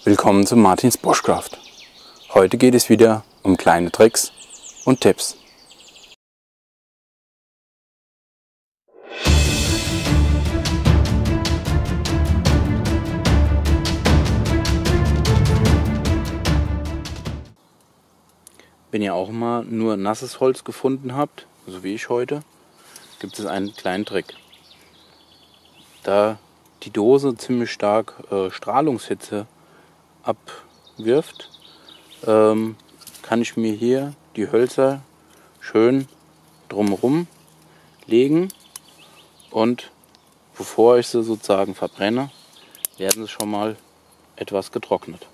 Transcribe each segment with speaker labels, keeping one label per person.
Speaker 1: Willkommen zu Martins Bushcraft. Heute geht es wieder um kleine Tricks und Tipps. Wenn ihr auch mal nur nasses Holz gefunden habt, so wie ich heute, gibt es einen kleinen Trick. Da die Dose ziemlich stark Strahlungshitze abwirft, kann ich mir hier die Hölzer schön drumherum legen und bevor ich sie sozusagen verbrenne, werden sie schon mal etwas getrocknet.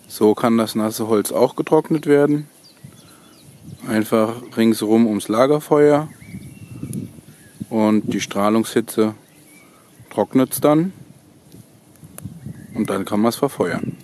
Speaker 1: So kann das nasse Holz auch getrocknet werden. Einfach ringsherum ums Lagerfeuer und die Strahlungshitze trocknet es dann und dann kann man es verfeuern.